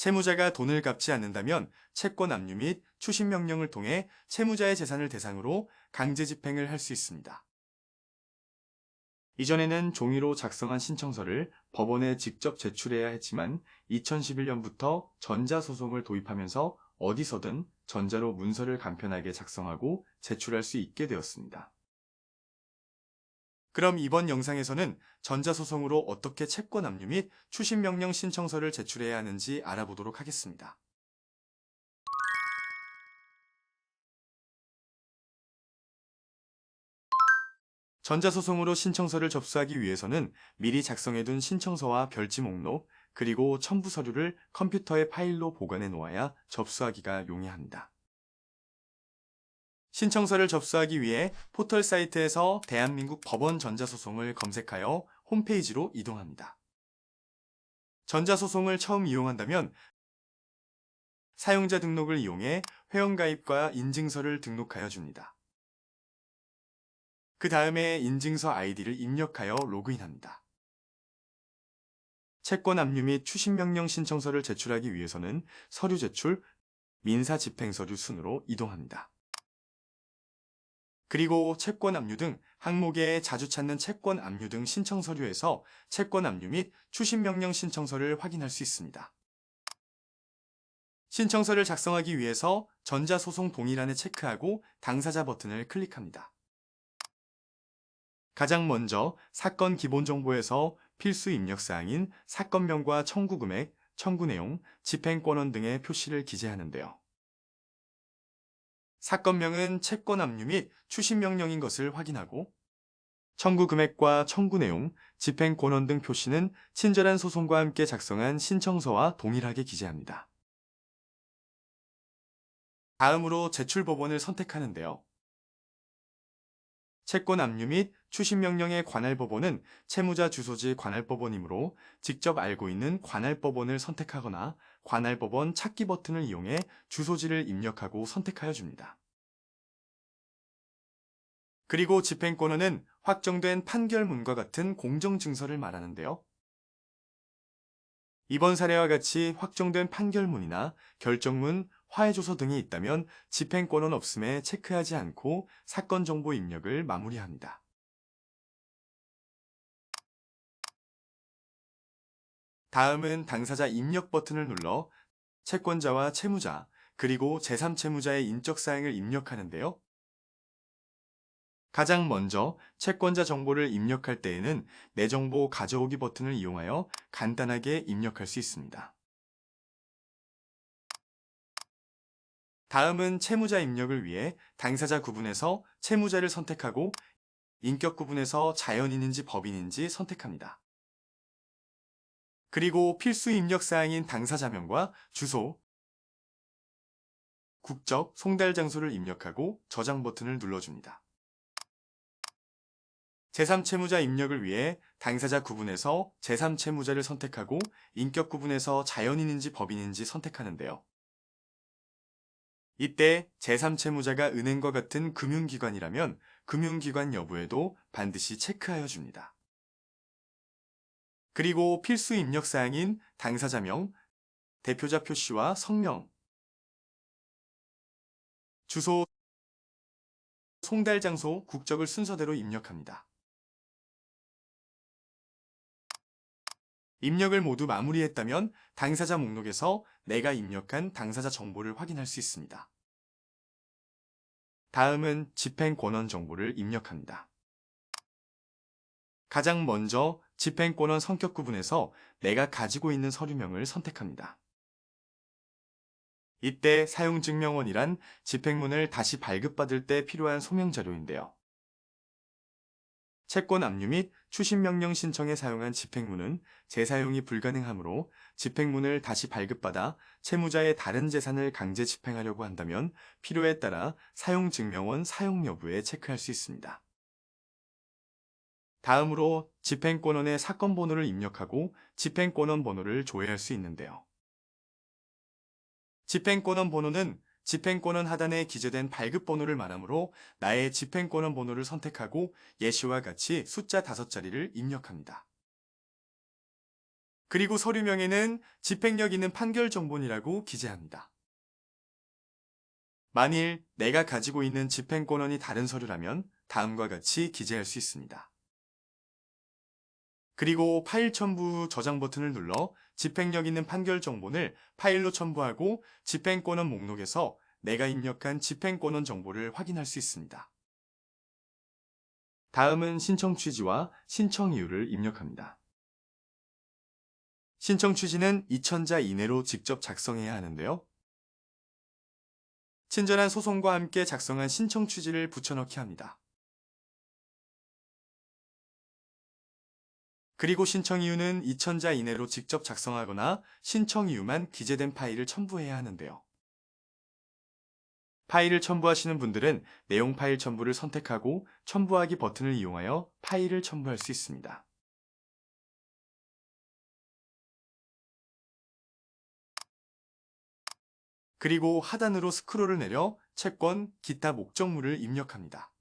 채무자가 돈을 갚지 않는다면 채권 압류 및 추심 명령을 통해 채무자의 재산을 대상으로 강제 집행을 할 수 있습니다. 이전에는 종이로 작성한 신청서를 법원에 직접 제출해야 했지만 2011년부터 전자소송을 도입하면서 어디서든 전자로 문서를 간편하게 작성하고 제출할 수 있게 되었습니다. 그럼 이번 영상에서는 전자소송으로 어떻게 채권 압류 및 추심 명령 신청서를 제출해야 하는지 알아보도록 하겠습니다. 전자소송으로 신청서를 접수하기 위해서는 미리 작성해둔 신청서와 별지 목록, 그리고 첨부 서류를 컴퓨터의 파일로 보관해 놓아야 접수하기가 용이합니다. 신청서를 접수하기 위해 포털 사이트에서 대한민국 법원 전자소송을 검색하여 홈페이지로 이동합니다. 전자소송을 처음 이용한다면 사용자 등록을 이용해 회원가입과 인증서를 등록하여 줍니다. 그 다음에 인증서 아이디를 입력하여 로그인합니다. 채권 압류 및 추심 명령 신청서를 제출하기 위해서는 서류 제출, 민사 집행서류 순으로 이동합니다. 그리고 채권 압류 등 항목에 자주 찾는 채권 압류 등 신청 서류에서 채권 압류 및 추심 명령 신청서를 확인할 수 있습니다. 신청서를 작성하기 위해서 전자소송 동의란에 체크하고 당사자 버튼을 클릭합니다. 가장 먼저 사건 기본 정보에서 필수 입력 사항인 사건명과 청구 금액, 청구 내용, 집행권원 등의 표시를 기재하는데요. 사건명은 채권 압류 및 추심 명령인 것을 확인하고 청구 금액과 청구 내용, 집행권원 등 표시는 친절한 소송과 함께 작성한 신청서와 동일하게 기재합니다. 다음으로 제출 법원을 선택하는데요. 채권 압류 및 추심 명령에 관할 법원은 채무자 주소지 관할법원이므로 직접 알고 있는 관할법원을 선택하거나 관할법원 찾기 버튼을 이용해 주소지를 입력하고 선택하여 줍니다. 그리고 집행권원은 확정된 판결문과 같은 공정증서를 말하는데요. 이번 사례와 같이 확정된 판결문이나 결정문, 화해조서 등이 있다면 집행권원 없음에 체크하지 않고 사건 정보 입력을 마무리합니다. 다음은 당사자 입력 버튼을 눌러 채권자와 채무자, 그리고 제3채무자의 인적사항을 입력하는데요. 가장 먼저 채권자 정보를 입력할 때에는 내 정보 가져오기 버튼을 이용하여 간단하게 입력할 수 있습니다. 다음은 채무자 입력을 위해 당사자 구분에서 채무자를 선택하고 인격 구분에서 자연인인지 법인인지 선택합니다. 그리고 필수 입력 사항인 당사자명과 주소, 국적, 송달 장소를 입력하고 저장 버튼을 눌러줍니다. 제3채무자 입력을 위해 당사자 구분에서 제3채무자를 선택하고 인격 구분에서 자연인인지 법인인지 선택하는데요. 이때 제3채무자가 은행과 같은 금융기관이라면 금융기관 여부에도 반드시 체크하여 줍니다. 그리고 필수 입력사항인 당사자명, 대표자 표시와 성명, 주소, 송달 장소, 국적을 순서대로 입력합니다. 입력을 모두 마무리했다면 당사자 목록에서 내가 입력한 당사자 정보를 확인할 수 있습니다. 다음은 집행권원 정보를 입력합니다. 가장 먼저 집행권원 성격 구분에서 내가 가지고 있는 서류명을 선택합니다. 이때 사용증명원이란 집행문을 다시 발급받을 때 필요한 소명자료인데요. 채권 압류 및 추심명령 신청에 사용한 집행문은 재사용이 불가능하므로 집행문을 다시 발급받아 채무자의 다른 재산을 강제 집행하려고 한다면 필요에 따라 사용증명원 사용 여부에 체크할 수 있습니다. 다음으로 집행권원의 사건 번호를 입력하고 집행권원 번호를 조회할 수 있는데요. 집행권원 번호는 집행권원 하단에 기재된 발급번호를 말하므로 나의 집행권원 번호를 선택하고 예시와 같이 숫자 5자리를 입력합니다. 그리고 서류명에는 집행력 있는 판결 정본이라고 기재합니다. 만일 내가 가지고 있는 집행권한이 다른 서류라면 다음과 같이 기재할 수 있습니다. 그리고 파일 첨부 저장 버튼을 눌러 집행력 있는 판결 정본을 파일로 첨부하고 집행권한 목록에서 내가 입력한 집행권한 정보를 확인할 수 있습니다. 다음은 신청 취지와 신청 이유를 입력합니다. 신청 취지는 2000자 이내로 직접 작성해야 하는데요. 친절한 소송과 함께 작성한 신청 취지를 붙여넣기 합니다. 그리고 신청 이유는 2000자 이내로 직접 작성하거나 신청 이유만 기재된 파일을 첨부해야 하는데요. 파일을 첨부하시는 분들은 내용 파일 첨부를 선택하고 첨부하기 버튼을 이용하여 파일을 첨부할 수 있습니다. 그리고 하단으로 스크롤을 내려 채권, 기타 목적물을 입력합니다.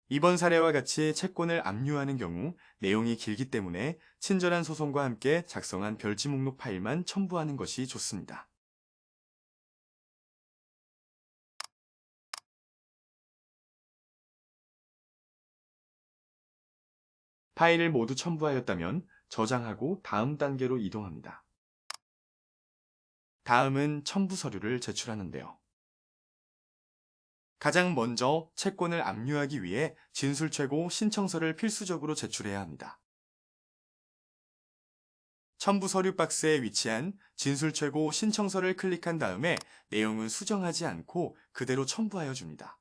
이번 사례와 같이 채권을 압류하는 경우 내용이 길기 때문에 친절한 소송과 함께 작성한 별지 목록 파일만 첨부하는 것이 좋습니다. 파일을 모두 첨부하였다면 저장하고 다음 단계로 이동합니다. 다음은 첨부 서류를 제출하는데요. 가장 먼저 채권을 압류하기 위해 진술최고 신청서를 필수적으로 제출해야 합니다. 첨부 서류 박스에 위치한 진술최고 신청서를 클릭한 다음에 내용은 수정하지 않고 그대로 첨부하여 줍니다.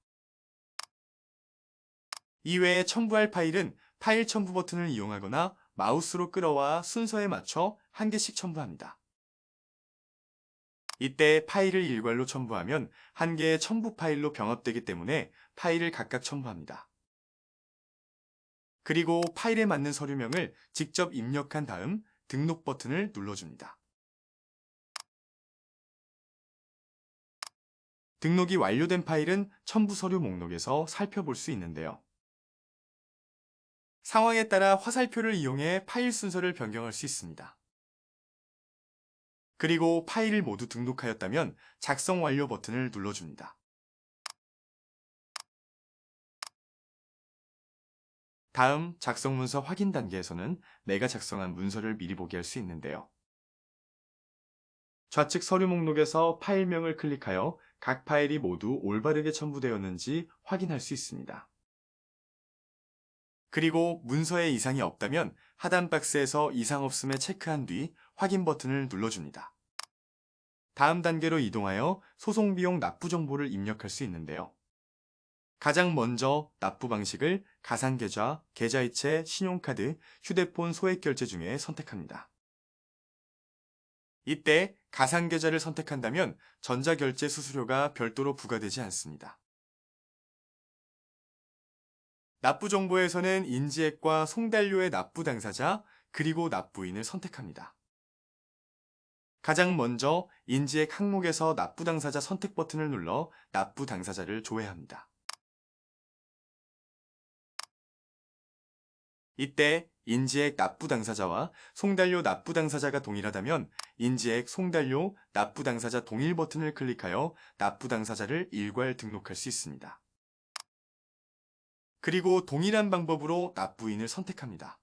이외에 첨부할 파일은 파일 첨부 버튼을 이용하거나 마우스로 끌어와 순서에 맞춰 한 개씩 첨부합니다. 이때 파일을 일괄로 첨부하면 한 개의 첨부 파일로 병합되기 때문에 파일을 각각 첨부합니다. 그리고 파일에 맞는 서류명을 직접 입력한 다음 등록 버튼을 눌러줍니다. 등록이 완료된 파일은 첨부 서류 목록에서 살펴볼 수 있는데요. 상황에 따라 화살표를 이용해 파일 순서를 변경할 수 있습니다. 그리고 파일을 모두 등록하였다면 작성 완료 버튼을 눌러줍니다. 다음 작성 문서 확인 단계에서는 내가 작성한 문서를 미리 보게 할 수 있는데요. 좌측 서류 목록에서 파일명을 클릭하여 각 파일이 모두 올바르게 첨부되었는지 확인할 수 있습니다. 그리고 문서에 이상이 없다면 하단 박스에서 이상 없음에 체크한 뒤 확인 버튼을 눌러줍니다. 다음 단계로 이동하여 소송 비용 납부 정보를 입력할 수 있는데요. 가장 먼저 납부 방식을 가상계좌, 계좌이체, 신용카드, 휴대폰 소액 결제 중에 선택합니다. 이때 가상계좌를 선택한다면 전자결제 수수료가 별도로 부과되지 않습니다. 납부 정보에서는 인지액과 송달료의 납부 당사자, 그리고 납부인을 선택합니다. 가장 먼저 인지액 항목에서 납부 당사자 선택 버튼을 눌러 납부 당사자를 조회합니다. 이때 인지액 납부 당사자와 송달료 납부 당사자가 동일하다면 인지액, 송달료, 납부 당사자 동일 버튼을 클릭하여 납부 당사자를 일괄 등록할 수 있습니다. 그리고 동일한 방법으로 납부인을 선택합니다.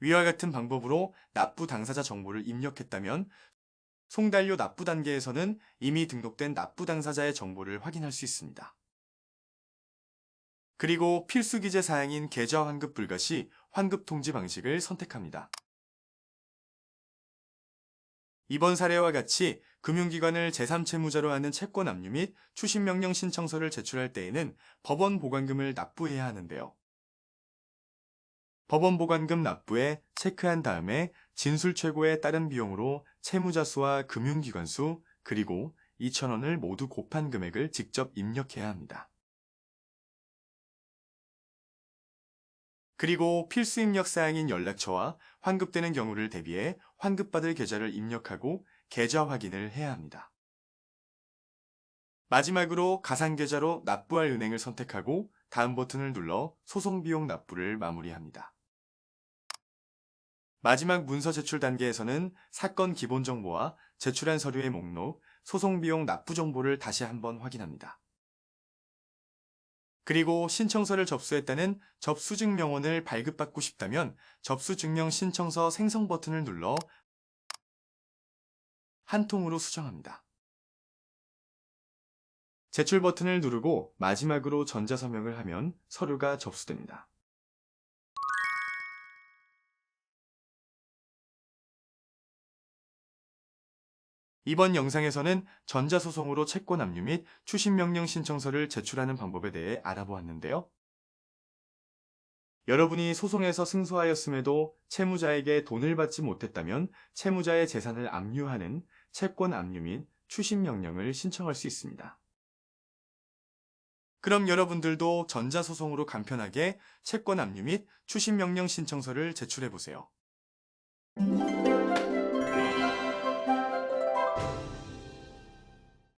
위와 같은 방법으로 납부 당사자 정보를 입력했다면 송달료 납부 단계에서는 이미 등록된 납부 당사자의 정보를 확인할 수 있습니다. 그리고 필수 기재 사항인 계좌 환급 불가 시 환급 통지 방식을 선택합니다. 이번 사례와 같이 금융기관을 제3채무자로 하는 채권 압류 및 추심명령 신청서를 제출할 때에는 법원 보관금을 납부해야 하는데요. 법원 보관금 납부에 체크한 다음에 진술최고에 따른 비용으로 채무자 수와 금융기관 수, 그리고 2,000원을 모두 곱한 금액을 직접 입력해야 합니다. 그리고 필수 입력 사항인 연락처와 환급되는 경우를 대비해 환급받을 계좌를 입력하고 계좌 확인을 해야 합니다. 마지막으로 가상계좌로 납부할 은행을 선택하고 다음 버튼을 눌러 소송비용 납부를 마무리합니다. 마지막 문서 제출 단계에서는 사건 기본 정보와 제출한 서류의 목록, 소송비용 납부 정보를 다시 한번 확인합니다. 그리고 신청서를 접수했다는 접수증명원을 발급받고 싶다면 접수증명 신청서 생성 버튼을 눌러 한 통으로 수정합니다. 제출 버튼을 누르고 마지막으로 전자서명을 하면 서류가 접수됩니다. 이번 영상에서는 전자소송으로 채권 압류 및 추심명령 신청서를 제출하는 방법에 대해 알아보았는데요. 여러분이 소송에서 승소하였음에도 채무자에게 돈을 받지 못했다면 채무자의 재산을 압류하는 채권 압류 및 추심명령을 신청할 수 있습니다. 그럼 여러분들도 전자소송으로 간편하게 채권 압류 및 추심명령 신청서를 제출해보세요.